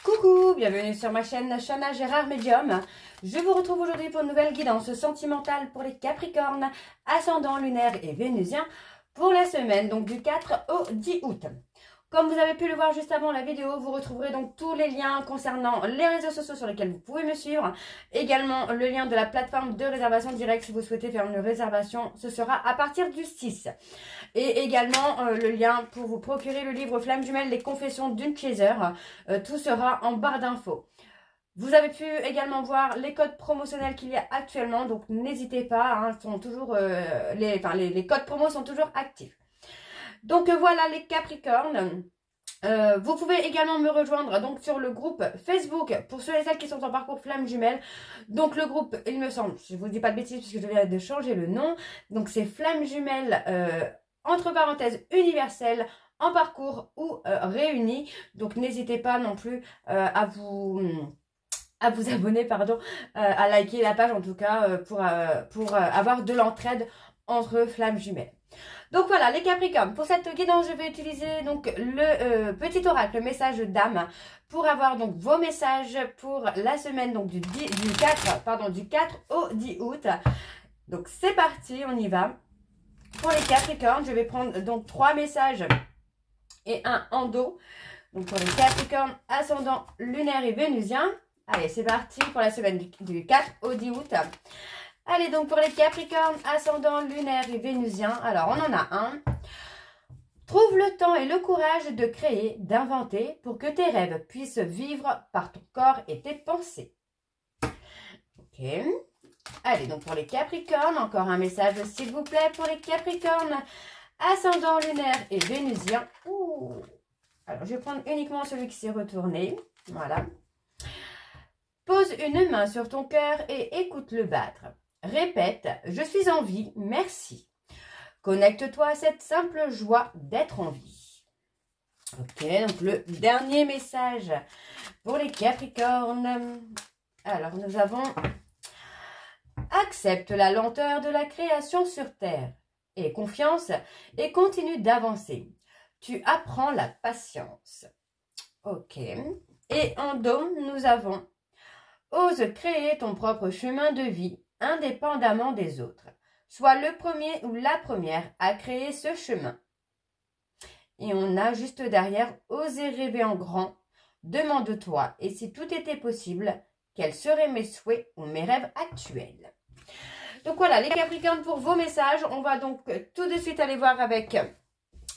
Coucou, bienvenue sur ma chaîne Chana Gérard Médium. Je vous retrouve aujourd'hui pour une nouvelle guidance sentimentale pour les Capricornes, ascendant lunaire et vénusien pour la semaine donc du 4 au 10 août. Comme vous avez pu le voir juste avant la vidéo, vous retrouverez donc tous les liens concernant les réseaux sociaux sur lesquels vous pouvez me suivre. Également le lien de la plateforme de réservation directe si vous souhaitez faire une réservation, ce sera à partir du 6. Et également le lien pour vous procurer le livre Flamme Jumelle, les confessions d'une chaser. Tout sera en barre d'infos. Vous avez pu également voir les codes promotionnels qu'il y a actuellement, donc n'hésitez pas, hein, sont toujours, les codes promos sont toujours actifs. Donc voilà les Capricornes. Vous pouvez également me rejoindre donc sur le groupe Facebook pour ceux et celles qui sont en parcours Flamme Jumelle. Donc le groupe, il me semble, je ne vous dis pas de bêtises puisque je viens de changer le nom. Donc c'est Flamme Jumelle entre parenthèses universelle en parcours ou réunis. Donc n'hésitez pas non plus à vous abonner, pardon, à liker la page en tout cas pour avoir de l'entraide entre Flamme Jumelle. Donc voilà les Capricornes, pour cette guidance je vais utiliser donc le petit oracle, le message d'âme, pour avoir donc vos messages pour la semaine donc du 4 au 10 août. Donc c'est parti, on y va. Pour les Capricornes, je vais prendre donc 3 messages et un en dos. Donc pour les Capricornes, ascendant lunaire et vénusien. Allez, c'est parti pour la semaine du 4 au 10 août. Allez, donc pour les Capricornes, ascendant lunaire et vénusien, alors on en a un. Trouve le temps et le courage de créer, d'inventer pour que tes rêves puissent vivre par ton corps et tes pensées. Ok. Allez, donc pour les Capricornes, encore un message s'il vous plaît pour les Capricornes, ascendant lunaire et vénusien. Ouh. Alors, je vais prendre uniquement celui qui s'est retourné. Voilà. Pose une main sur ton cœur et écoute-le battre. Répète, je suis en vie, merci. Connecte-toi à cette simple joie d'être en vie. Ok, donc le dernier message pour les Capricornes. Alors, nous avons... Accepte la lenteur de la création sur Terre. Aie confiance et continue d'avancer. Tu apprends la patience. Ok. Et en dos, nous avons... Ose créer ton propre chemin de vie, indépendamment des autres. Sois le premier ou la première à créer ce chemin. Et on a juste derrière, oser rêver en grand. Demande-toi, et si tout était possible, quels seraient mes souhaits ou mes rêves actuels? Donc voilà, les Capricornes, pour vos messages, on va donc tout de suite aller voir avec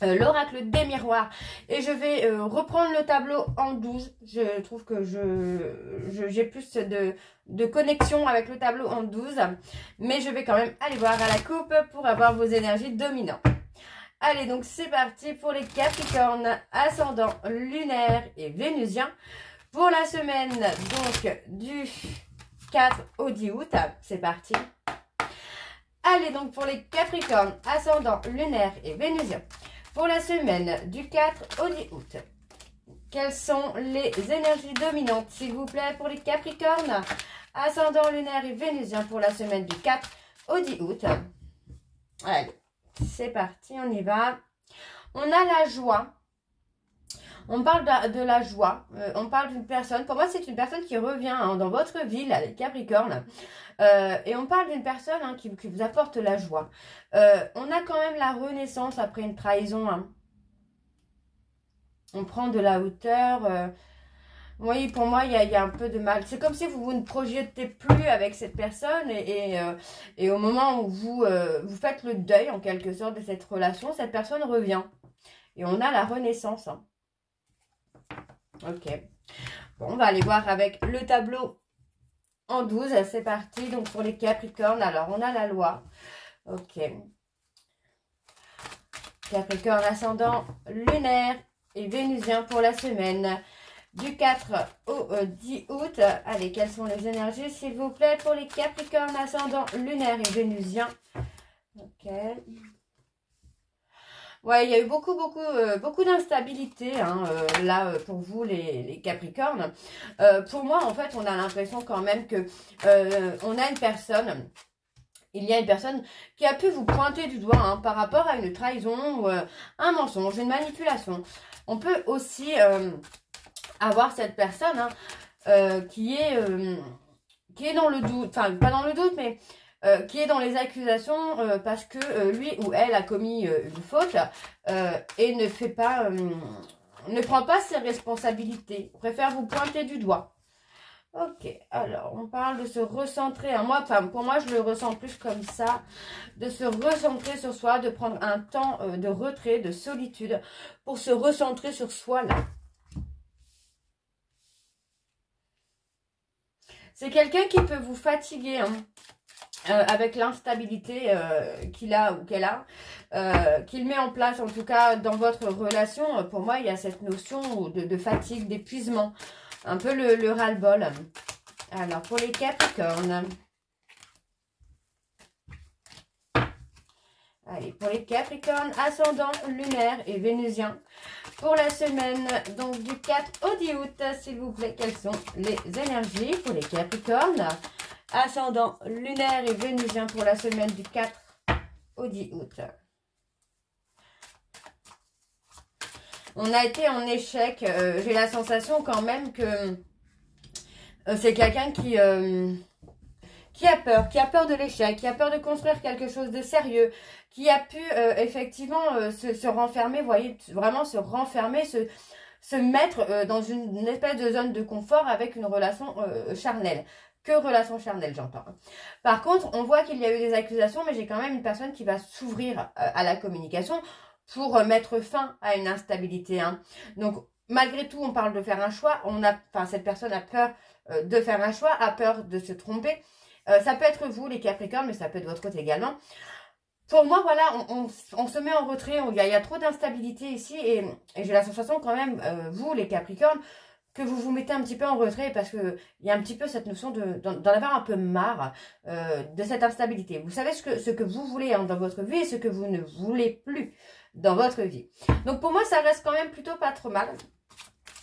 l'oracle des miroirs. Et je vais reprendre le tableau en 12. Je trouve que j'ai plus de connexion avec le tableau en 12. Mais je vais quand même aller voir à la coupe pour avoir vos énergies dominantes. Allez, donc c'est parti pour les Capricornes, ascendant lunaire et vénusien. Pour la semaine donc du 4 au 10 août. C'est parti. Allez, donc pour les Capricornes, ascendant lunaire et vénusien. Pour la semaine du 4 au 10 août, quelles sont les énergies dominantes, s'il vous plaît, pour les Capricornes, ascendant lunaire et vénusien pour la semaine du 4 au 10 août. Allez, c'est parti, on y va. On a la joie. On parle de la joie. On parle d'une personne. Pour moi, c'est une personne qui revient dans votre vie, là, les Capricornes. Et on parle d'une personne qui vous apporte la joie. On a quand même la renaissance après une trahison. Hein. On prend de la hauteur. Oui, pour moi, il y a un peu de mal. C'est comme si vous ne projetez plus avec cette personne. Et au moment où vous faites le deuil, en quelque sorte, de cette relation, cette personne revient. Et on a la renaissance. Hein. Ok. Bon, on va aller voir avec le tableau en 12. C'est parti. Donc, pour les Capricornes, alors, on a la loi. Ok. Capricorne, ascendant lunaire et vénusien pour la semaine du 4 au 10 août. Allez, quelles sont les énergies, s'il vous plaît, pour les Capricornes, ascendant lunaire et vénusien. Ok. Ouais, il y a eu beaucoup d'instabilité là pour vous les Capricornes. Pour moi, en fait, on a l'impression quand même que on a une personne. Il y a une personne qui a pu vous pointer du doigt par rapport à une trahison ou un mensonge, une manipulation. On peut aussi avoir cette personne qui est dans le doute, enfin pas dans le doute, mais qui est dans les accusations parce que lui ou elle a commis une faute et ne fait pas, ne prend pas ses responsabilités, préfère vous pointer du doigt. Ok, alors on parle de se recentrer. Moi, enfin, pour moi, je le ressens plus comme ça, de se recentrer sur soi, de prendre un temps de retrait, de solitude, pour se recentrer sur soi là. C'est quelqu'un qui peut vous fatiguer hein, avec l'instabilité qu'il a ou qu'elle a, qu'il met en place en tout cas dans votre relation. Pour moi, il y a cette notion de fatigue, d'épuisement. Un peu le ras-le-bol. Alors, pour les Capricornes. Allez, pour les Capricornes, ascendant lunaire et vénusien. Pour la semaine, donc du 4 au 10 août, s'il vous plaît, quelles sont les énergies pour les Capricornes? Ascendant lunaire et vénusien pour la semaine du 4 au 10 août. On a été en échec. J'ai la sensation quand même que c'est quelqu'un qui a peur de l'échec, qui a peur de construire quelque chose de sérieux, qui a pu effectivement se renfermer, vous voyez, vraiment se renfermer, se mettre dans une espèce de zone de confort avec une relation charnelle. Que relation charnelle, j'entends. Par contre, on voit qu'il y a eu des accusations, mais j'ai quand même une personne qui va s'ouvrir à la communication pour mettre fin à une instabilité. Hein. Donc, malgré tout, on parle de faire un choix. Cette personne a peur de faire un choix, a peur de se tromper. Ça peut être vous, les Capricornes, mais ça peut être votre côté également. Pour moi, voilà, on se met en retrait. Il y a trop d'instabilité ici. Et j'ai la sensation quand même, vous, les Capricornes, que vous vous mettez un petit peu en retrait parce qu'il y a un petit peu cette notion d'en avoir un peu marre de cette instabilité. Vous savez ce que vous voulez hein, dans votre vie et ce que vous ne voulez plus dans votre vie. Donc pour moi, ça reste quand même plutôt pas trop mal.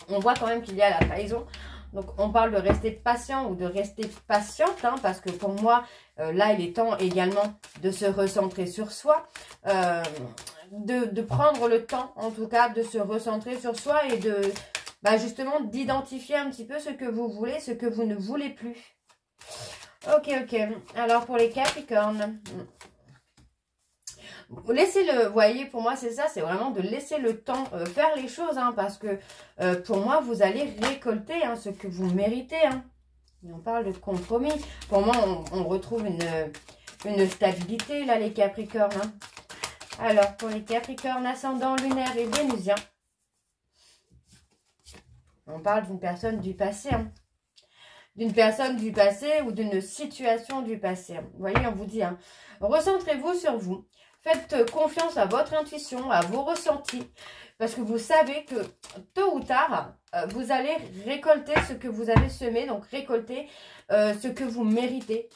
On voit quand même qu'il y a la trahison. Donc on parle de rester patient ou de rester patiente. Hein, parce que pour moi, là, il est temps également de se recentrer sur soi. De prendre le temps, en tout cas, de se recentrer sur soi et de... justement, d'identifier un petit peu ce que vous voulez, ce que vous ne voulez plus. Ok. Alors, pour les Capricornes, laissez-le, vous voyez, pour moi, c'est ça, c'est vraiment de laisser le temps faire les choses, hein, parce que pour moi, vous allez récolter hein, ce que vous méritez. Hein. Et on parle de compromis. Pour moi, on retrouve une stabilité, là, les Capricornes. Hein. Alors, pour les Capricornes, ascendant lunaire et vénusien, on parle d'une personne du passé, hein. D'une personne du passé ou d'une situation du passé. Vous voyez, on vous dit, hein, recentrez-vous sur vous. Faites confiance à votre intuition, à vos ressentis. Parce que vous savez que tôt ou tard, vous allez récolter ce que vous avez semé. Donc, récolter ce que vous méritez.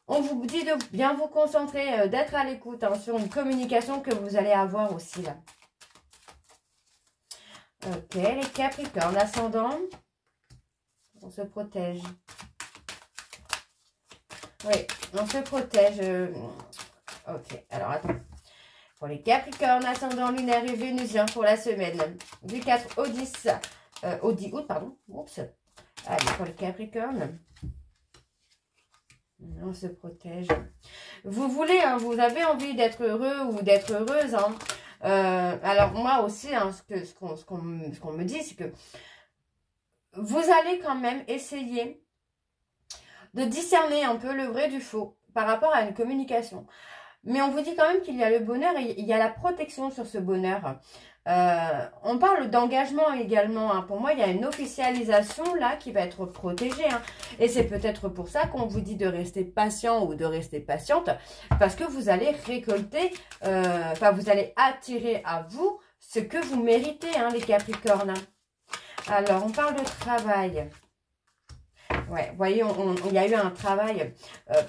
On vous dit de bien vous concentrer, d'être à l'écoute hein, sur une communication que vous allez avoir aussi là. Ok, les Capricornes, ascendant, on se protège. Oui, on se protège. Ok, alors attends. Pour les Capricornes, ascendant lunaire et vénusien pour la semaine du 4 au 10, au 10 août, pardon. Oups. Allez, pour les Capricornes, on se protège. Vous voulez, hein, vous avez envie d'être heureux ou d'être heureuse, hein. Alors moi aussi, hein, ce qu'on me dit, c'est que vous allez quand même essayer de discerner un peu le vrai du faux par rapport à une communication. Mais on vous dit quand même qu'il y a le bonheur et il y a la protection sur ce bonheur. On parle d'engagement également. Hein. Pour moi, il y a une officialisation là qui va être protégée. Hein. Et c'est peut-être pour ça qu'on vous dit de rester patient ou de rester patiente. Parce que vous allez récolter, vous allez attirer à vous ce que vous méritez, hein, les Capricornes. Alors, on parle de travail. Ouais, vous voyez, il y a eu un travail.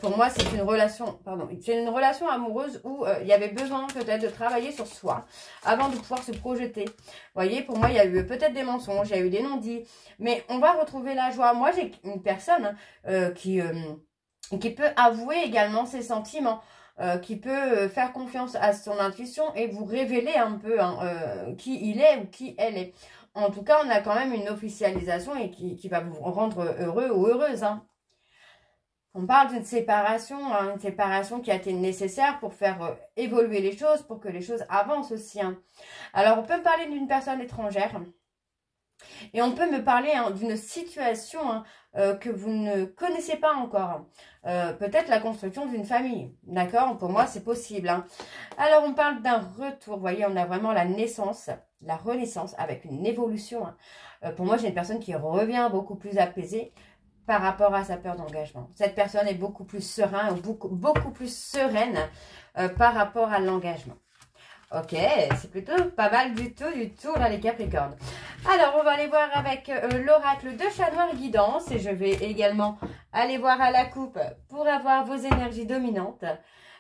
Pour moi, c'est une relation, c'est une relation amoureuse où il y avait besoin peut-être de travailler sur soi avant de pouvoir se projeter. Vous voyez, pour moi, il y a eu peut-être des mensonges, il y a eu des non-dits, mais on va retrouver la joie. Moi, j'ai une personne qui peut avouer également ses sentiments. Qui peut faire confiance à son intuition et vous révéler un peu hein, qui il est ou qui elle est. En tout cas, on a quand même une officialisation et qui va vous rendre heureux ou heureuse. Hein. On parle d'une séparation, hein, une séparation qui a été nécessaire pour faire évoluer les choses, pour que les choses avancent aussi. Hein. Alors, on peut me parler d'une personne étrangère. Et on peut me parler hein, d'une situation hein, que vous ne connaissez pas encore. Peut-être la construction d'une famille. D'accord? Pour moi, c'est possible. Hein. Alors, on parle d'un retour. Vous voyez, on a vraiment la naissance, la renaissance avec une évolution. Hein. Pour moi, j'ai une personne qui revient beaucoup plus apaisée par rapport à sa peur d'engagement. Cette personne est beaucoup plus sereine, beaucoup plus sereine par rapport à l'engagement. Ok, c'est plutôt pas mal du tout, là, les Capricornes. Alors, on va aller voir avec l'oracle de Chat Noir Guidance. Et je vais également aller voir à la coupe pour avoir vos énergies dominantes.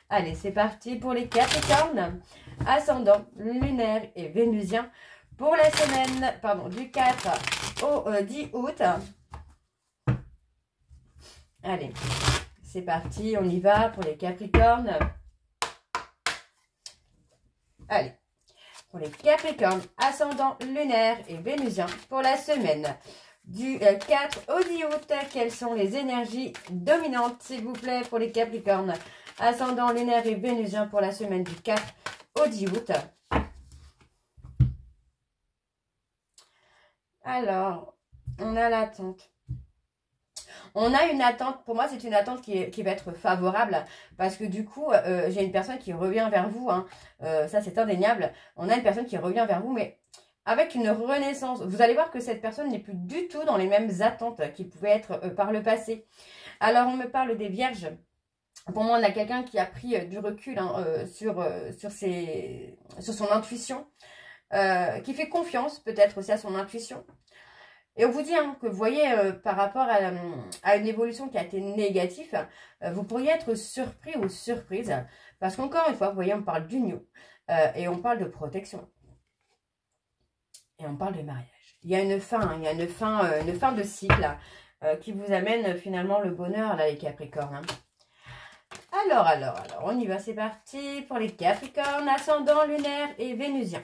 Allez, c'est parti pour les Capricornes. Ascendant, lunaire et vénusien. Pour la semaine, pardon, du 4 au 10 août. Allez, c'est parti, on y va pour les Capricornes. Allez, pour les Capricornes, ascendant lunaire et vénusien, pour la semaine du 4 au 10 août, quelles sont les énergies dominantes, s'il vous plaît, pour les Capricornes, ascendant lunaire et vénusien, pour la semaine du 4 au 10 août. Alors, on a l'attente. On a une attente, pour moi c'est une attente qui va être favorable parce que du coup j'ai une personne qui revient vers vous, hein. Ça c'est indéniable. On a une personne qui revient vers vous mais avec une renaissance. Vous allez voir que cette personne n'est plus du tout dans les mêmes attentes qu'il pouvait être par le passé. Alors on me parle des vierges. Pour moi on a quelqu'un qui a pris du recul hein, sur son intuition, qui fait confiance peut-être aussi à son intuition. Et on vous dit hein, que vous voyez, par rapport à une évolution qui a été négative, vous pourriez être surpris ou surprise. Parce qu'encore une fois, vous voyez, on parle d'union et on parle de protection. Et on parle de mariage. Il y a une fin, hein, il y a une fin de cycle qui vous amène finalement le bonheur, là, les Capricornes. Hein. Alors, on y va, c'est parti pour les Capricornes, ascendant lunaire et vénusien.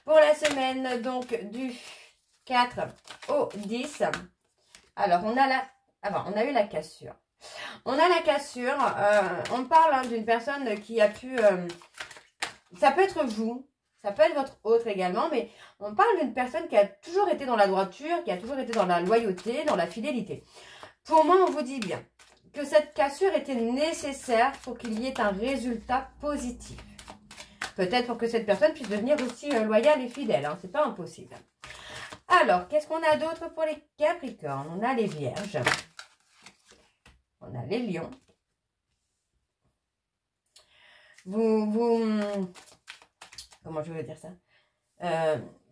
Pour la semaine, donc, du 4 au 10. Alors, on a eu la cassure. On a la cassure. On parle hein, d'une personne qui a pu... ça peut être vous. Ça peut être votre autre également. Mais on parle d'une personne qui a toujours été dans la droiture, qui a toujours été dans la loyauté, dans la fidélité. Pour moi, on vous dit bien que cette cassure était nécessaire pour qu'il y ait un résultat positif. Peut-être pour que cette personne puisse devenir aussi loyale et fidèle. Hein, c'est pas impossible. Alors, qu'est-ce qu'on a d'autre pour les Capricornes? On a les Vierges. On a les Lions. Comment je veux dire ça?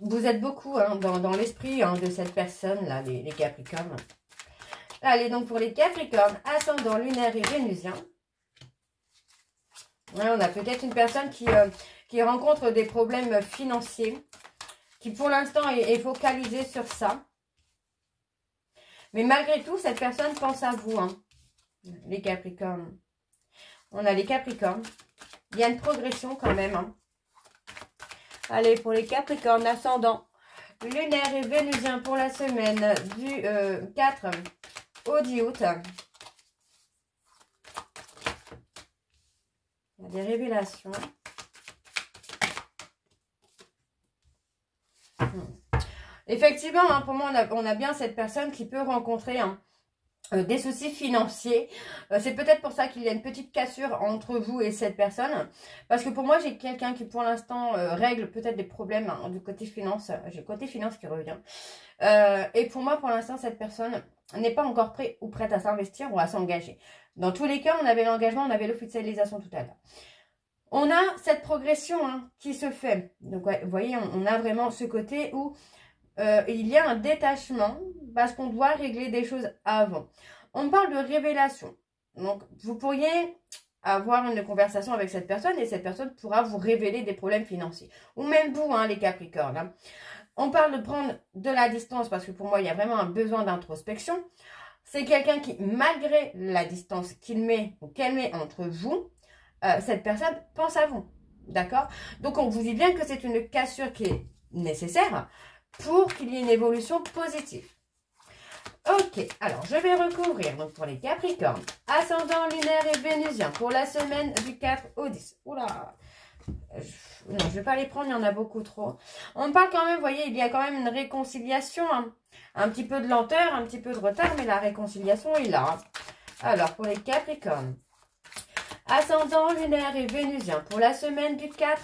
Vous êtes beaucoup hein, dans l'esprit hein, de cette personne-là, les Capricornes. Allez, donc pour les Capricornes, ascendant lunaire et vénusien. Ouais, on a peut-être une personne qui rencontre des problèmes financiers. Qui pour l'instant est focalisé sur ça. Mais malgré tout, cette personne pense à vous, hein, les Capricornes. On a les Capricornes. Il y a une progression quand même. Hein. Allez, pour les Capricornes, ascendant lunaire et vénusien pour la semaine du 4 au 10 août. Il y a des révélations. Effectivement, hein, pour moi, on a bien cette personne qui peut rencontrer hein, des soucis financiers. C'est peut-être pour ça qu'il y a une petite cassure entre vous et cette personne. Parce que pour moi, j'ai quelqu'un qui, pour l'instant, règle peut-être des problèmes hein, du côté finance. J'ai le côté finance qui revient. Et pour moi, pour l'instant, cette personne n'est pas encore prête ou prête à s'investir ou à s'engager. Dans tous les cas, on avait l'engagement, on avait l'officialisation tout à l'heure. On a cette progression hein, qui se fait. Donc, ouais, vous voyez, on a vraiment ce côté où il y a un détachement parce qu'on doit régler des choses avant. On parle de révélation. Donc, vous pourriez avoir une conversation avec cette personne et cette personne pourra vous révéler des problèmes financiers. Ou même vous, hein, les Capricornes. Hein. On parle de prendre de la distance parce que pour moi, il y a vraiment un besoin d'introspection. C'est quelqu'un qui, malgré la distance qu'il met ou qu'elle met entre vous, cette personne pense à vous. D'accord? Donc, on vous dit bien que c'est une cassure qui est nécessaire pour qu'il y ait une évolution positive. Ok, alors je vais recouvrir donc pour les Capricornes, ascendant lunaire et vénusien pour la semaine du 4 au 10. Oula, non, je ne vais pas les prendre, il y en a beaucoup trop. On parle quand même, vous voyez, il y a quand même une réconciliation, hein. Un petit peu de lenteur, un petit peu de retard, mais la réconciliation est là, hein. Alors, pour les Capricornes, ascendant lunaire et vénusien pour la semaine du 4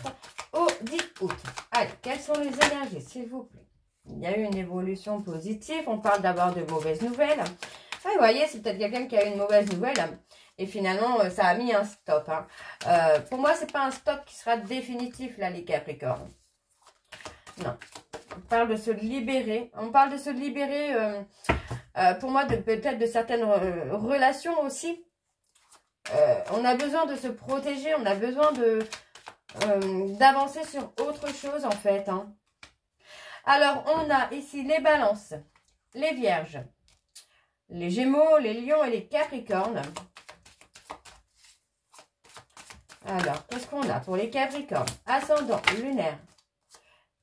au 10 août. Allez, quelles sont les énergies, s'il vous plaît? Il y a eu une évolution positive. On parle d'avoir de mauvaises nouvelles. Ah, vous voyez, c'est peut-être quelqu'un qui a eu une mauvaise nouvelle. Et finalement, ça a mis un stop, hein. Pour moi, c'est pas un stop qui sera définitif, là, les Capricornes. Non. On parle de se libérer. On parle de se libérer, pour moi, peut-être de certaines relations aussi. On a besoin de se protéger. On a besoin d'avancer sur autre chose, en fait, hein. Alors, on a ici les balances, les vierges, les gémeaux, les lions et les capricornes. Alors, qu'est-ce qu'on a pour les capricornes? Ascendant lunaire.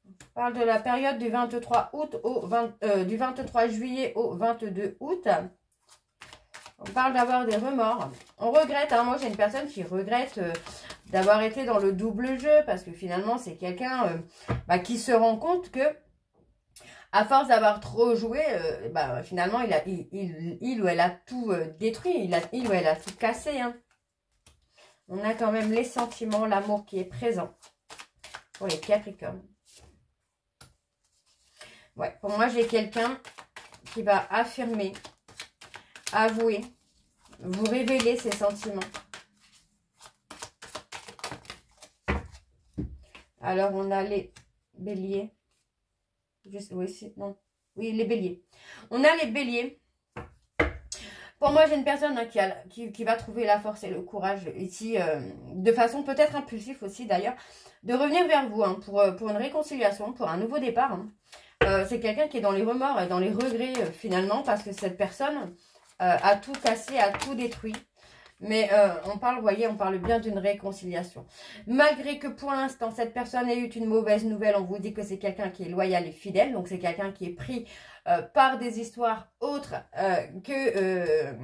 On parle de la période du 23 août du 23 juillet au 22 août. On parle d'avoir des remords. On regrette, hein, moi j'ai une personne qui regrette d'avoir été dans le double jeu parce que finalement c'est quelqu'un qui se rend compte que à force d'avoir trop joué, finalement, il ou elle a tout détruit. Il ou elle a tout cassé, hein. On a quand même les sentiments, l'amour qui est présent pour les Capricornes. Ouais, pour moi, j'ai quelqu'un qui va affirmer, avouer, vous révéler ses sentiments. Alors, on a les béliers. Oui, les béliers. On a les béliers. Pour moi, j'ai une personne qui va trouver la force et le courage ici, de façon peut-être impulsive aussi d'ailleurs, de revenir vers vous, hein, pour une réconciliation, pour un nouveau départ, hein. C'est quelqu'un qui est dans les remords et dans les regrets finalement, parce que cette personne a tout cassé, a tout détruit. Mais on parle, vous voyez, on parle bien d'une réconciliation. Malgré que pour l'instant, cette personne ait eu une mauvaise nouvelle, on vous dit que c'est quelqu'un qui est loyal et fidèle. Donc, c'est quelqu'un qui est pris par des histoires autres que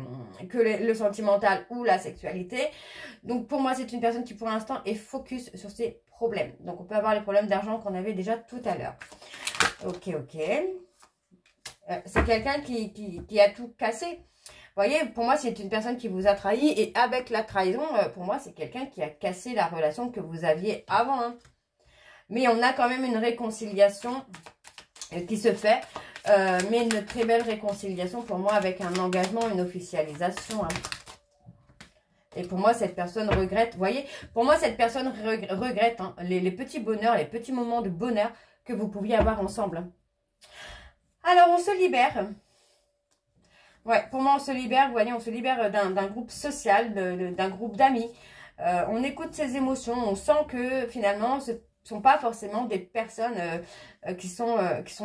le sentimental ou la sexualité. Donc, pour moi, c'est une personne qui, pour l'instant, est focus sur ses problèmes. Donc, on peut avoir les problèmes d'argent qu'on avait déjà tout à l'heure. Ok. C'est quelqu'un qui a tout cassé. Vous voyez, pour moi, c'est une personne qui vous a trahi. Et avec la trahison, pour moi, c'est quelqu'un qui a cassé la relation que vous aviez avant, hein. Mais on a quand même une réconciliation qui se fait. Mais une très belle réconciliation pour moi avec un engagement, une officialisation, hein. Et pour moi, cette personne regrette. Vous voyez, pour moi, cette personne regrette, hein, les petits bonheurs, les petits moments de bonheur que vous pouviez avoir ensemble. Alors, on se libère. Ouais, pour moi, on se libère, vous voyez, on se libère d'un groupe social, d'un groupe d'amis. On écoute ses émotions, on sent que finalement, ce ne sont pas forcément des personnes qui sont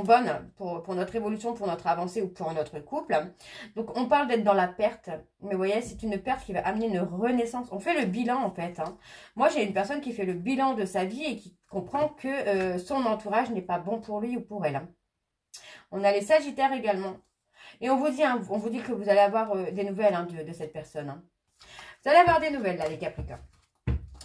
bonnes pour notre évolution, pour notre avancée ou pour notre couple. Donc, on parle d'être dans la perte, mais vous voyez, c'est une perte qui va amener une renaissance. On fait le bilan, en fait, hein. Moi, j'ai une personne qui fait le bilan de sa vie et qui comprend que son entourage n'est pas bon pour lui ou pour elle, hein. On a les Sagittaires également. Et on vous dit que vous allez avoir des nouvelles, hein, de cette personne, hein. Vous allez avoir des nouvelles, là, les Capricornes.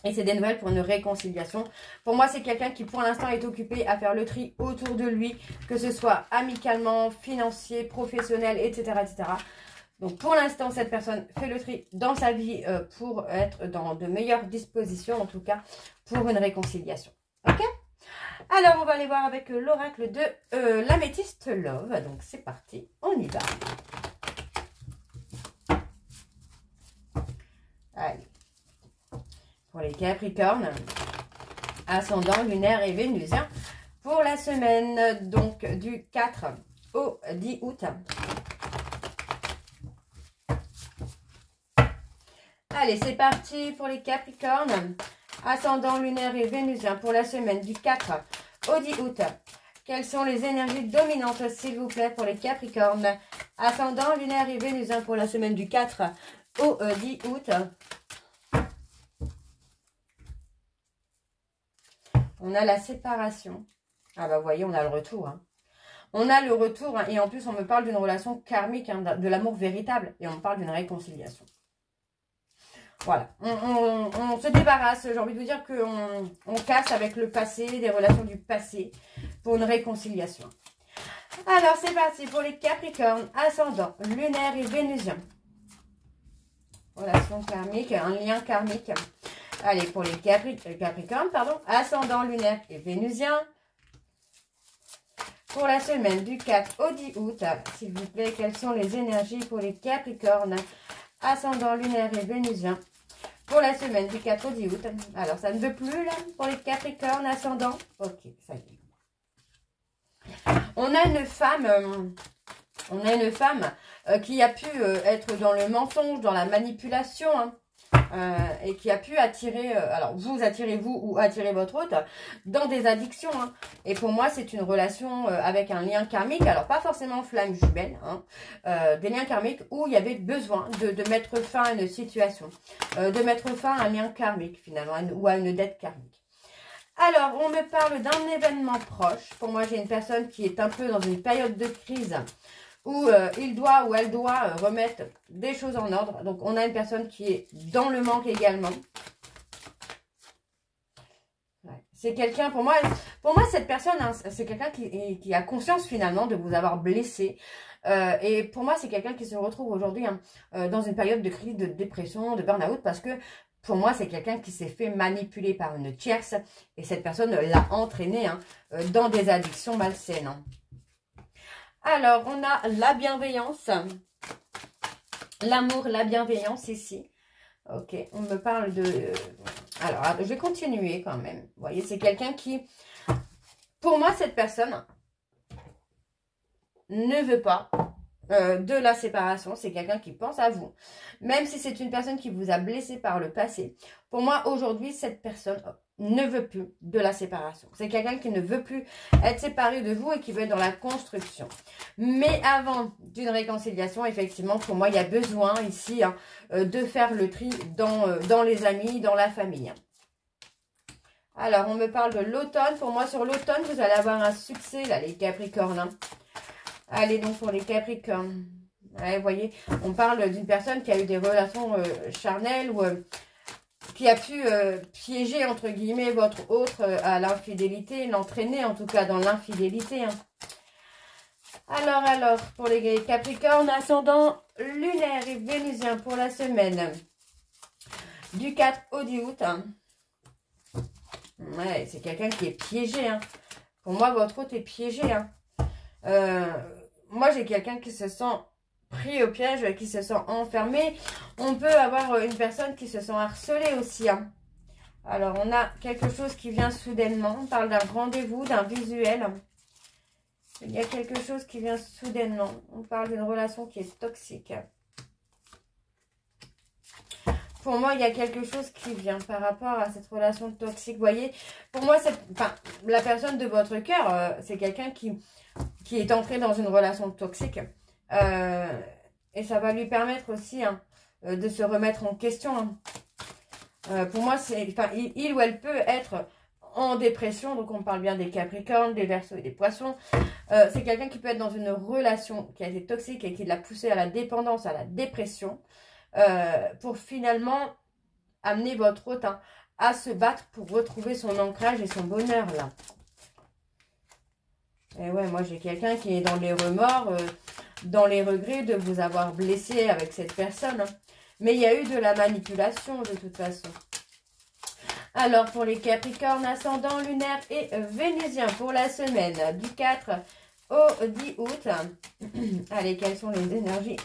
Et c'est des nouvelles pour une réconciliation. Pour moi, c'est quelqu'un qui, pour l'instant, est occupé à faire le tri autour de lui, que ce soit amicalement, financier, professionnel, etc., etc. Donc, pour l'instant, cette personne fait le tri dans sa vie pour être dans de meilleures dispositions, en tout cas, pour une réconciliation. Ok ? Alors, on va aller voir avec l'oracle de l'Améthyste Love. Donc, c'est parti, on y va. Allez. Pour les Capricornes, ascendant, lunaire et vénusien, pour la semaine donc du 4 au 10 août. Allez, c'est parti pour les Capricornes. Ascendant lunaire et vénusien pour la semaine du 4 au 10 août. Quelles sont les énergies dominantes, s'il vous plaît, pour les Capricornes? Ascendant lunaire et vénusien pour la semaine du 4 au 10 août. On a la séparation. Ah bah vous voyez, on a le retour, hein. On a le retour, hein, et en plus, on me parle d'une relation karmique, hein, de l'amour véritable, et on me parle d'une réconciliation. Voilà, on se débarrasse, j'ai envie de vous dire qu'on casse avec le passé, des relations du passé, pour une réconciliation. Alors, c'est parti pour les Capricornes, ascendant, lunaire et vénusien. Relation karmique, un lien karmique. Allez, pour les Capricornes, pardon, ascendant, lunaire et vénusien. Pour la semaine du 4 au 10 août, s'il vous plaît, quelles sont les énergies pour les Capricornes, ascendant, lunaire et vénusien. Pour la semaine du 4 au 10 août. Alors, ça ne veut plus, là, pour les Capricornes, ascendant. Ok, ça y est. On a une femme qui a pu être dans le mensonge, dans la manipulation, hein, et qui a pu attirer, alors vous attirez vous ou attirer votre hôte dans des addictions. Hein. Et pour moi, c'est une relation avec un lien karmique, alors pas forcément flamme jumelle, hein, des liens karmiques où il y avait besoin de mettre fin à une situation, de mettre fin à un lien karmique finalement, ou à une dette karmique. Alors, on me parle d'un événement proche. Pour moi, j'ai une personne qui est un peu dans une période de crise où il doit ou elle doit remettre des choses en ordre. Donc, on a une personne qui est dans le manque également. Ouais. C'est quelqu'un, pour moi, cette personne, hein, c'est quelqu'un qui a conscience finalement de vous avoir blessé. Et pour moi, c'est quelqu'un qui se retrouve aujourd'hui hein, dans une période de crise, de dépression, de burn-out parce que pour moi, c'est quelqu'un qui s'est fait manipuler par une tierce et cette personne l'a entraîné hein, dans des addictions malsaines. Hein. Alors, on a la bienveillance, l'amour, la bienveillance ici. Ok, on me parle de... Alors, je vais continuer quand même. Vous voyez, c'est quelqu'un qui... Pour moi, cette personne ne veut pas de la séparation. C'est quelqu'un qui pense à vous. Même si c'est une personne qui vous a blessé par le passé. Pour moi, aujourd'hui, cette personne ne veut plus de la séparation. C'est quelqu'un qui ne veut plus être séparé de vous et qui veut être dans la construction. Mais avant d'une réconciliation, effectivement, pour moi, il y a besoin ici hein, de faire le tri dans les amis, dans la famille. Alors, on me parle de l'automne. Pour moi, sur l'automne, vous allez avoir un succès, là, les Capricornes. Hein. Allez donc pour les Capricornes. Ouais, vous voyez, on parle d'une personne qui a eu des relations charnelles ou qui a pu piéger, entre guillemets, votre autre à l'infidélité, l'entraîner en tout cas dans l'infidélité. Hein. Alors, pour les Capricornes, ascendant lunaire et vénusien pour la semaine du 4 au 10 août. Hein. Ouais, c'est quelqu'un qui est piégé. Hein. Pour moi, votre hôte est piégé. Hein. Moi, j'ai quelqu'un qui se sent pris au piège, qui se sent enfermé. On peut avoir une personne qui se sent harcelée aussi. Hein. Alors, on a quelque chose qui vient soudainement. On parle d'un rendez-vous, d'un visuel. Il y a quelque chose qui vient soudainement. On parle d'une relation qui est toxique. Pour moi, il y a quelque chose qui vient par rapport à cette relation toxique. Vous voyez, pour moi, la personne de votre cœur, c'est quelqu'un qui est entré dans une relation toxique. Et ça va lui permettre aussi hein, de se remettre en question. Hein. Pour moi, il ou elle peut être en dépression. Donc, on parle bien des Capricornes, des Verseaux et des Poissons. C'est quelqu'un qui peut être dans une relation qui a été toxique et qui l'a poussé à la dépendance, à la dépression. Pour finalement amener votre hôte hein, à se battre pour retrouver son ancrage et son bonheur là. Et ouais, moi j'ai quelqu'un qui est dans les remords, dans les regrets de vous avoir blessé avec cette personne. Hein. Mais il y a eu de la manipulation de toute façon. Alors pour les Capricornes, ascendant lunaire et vénusien pour la semaine du 4 au 10 août. Allez, quelles sont les énergies?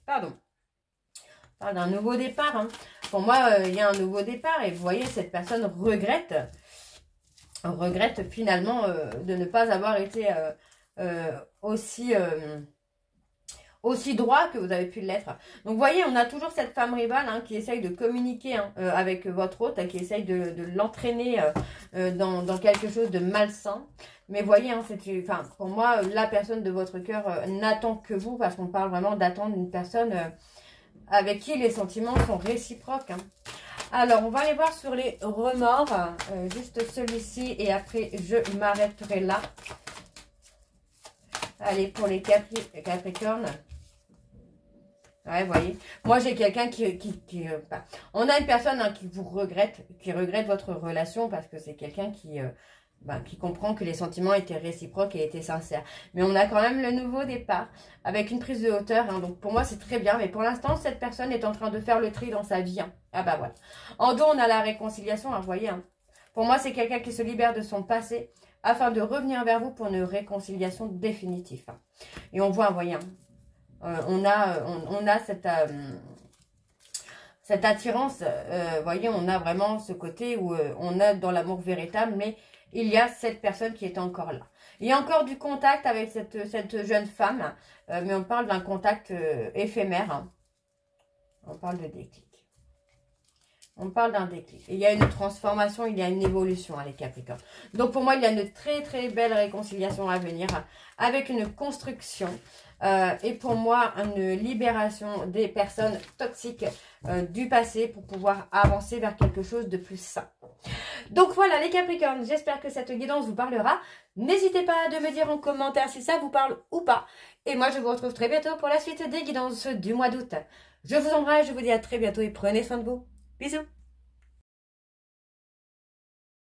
Pardon. On parle d'un nouveau départ. Hein. Pour moi, il y a un nouveau départ et vous voyez, cette personne regrette finalement de ne pas avoir été aussi droit que vous avez pu l'être. Donc, vous voyez, on a toujours cette femme rivale hein, qui essaye de communiquer hein, avec votre hôte, qui essaye de l'entraîner dans quelque chose de malsain. Mais vous voyez, hein, pour moi, la personne de votre cœur n'attend que vous, parce qu'on parle vraiment d'attendre une personne avec qui les sentiments sont réciproques. Hein. Alors, on va aller voir sur les remords, juste celui-ci, et après, je m'arrêterai là. Allez, pour les Capricornes. Ouais, vous voyez. Moi, j'ai quelqu'un on a une personne qui vous regrette, qui regrette votre relation parce que c'est quelqu'un qui comprend que les sentiments étaient réciproques et étaient sincères. Mais on a quand même le nouveau départ avec une prise de hauteur. Hein. Donc, pour moi, c'est très bien. Mais pour l'instant, cette personne est en train de faire le tri dans sa vie. Hein. Ah bah voilà. En dos, on a la réconciliation. Hein, vous voyez. Hein. Pour moi, c'est quelqu'un qui se libère de son passé afin de revenir vers vous pour une réconciliation définitive. Hein. Et on voit, vous voyez, hein, on a cette attirance, vous voyez, on a vraiment ce côté où on a dans l'amour véritable, mais il y a cette personne qui est encore là. Il y a encore du contact avec cette jeune femme, mais on parle d'un contact éphémère. Hein. On parle de déclic. On parle d'un déclic. Il y a une transformation, il y a une évolution, hein, les Capricornes. Donc pour moi, il y a une très très belle réconciliation à venir avec une construction. Et pour moi, une libération des personnes toxiques du passé pour pouvoir avancer vers quelque chose de plus sain. Donc voilà les Capricornes, j'espère que cette guidance vous parlera. N'hésitez pas de me dire en commentaire si ça vous parle ou pas. Et moi, je vous retrouve très bientôt pour la suite des guidances du mois d'août. Je vous embrasse, je vous dis à très bientôt et prenez soin de vous. Bisous.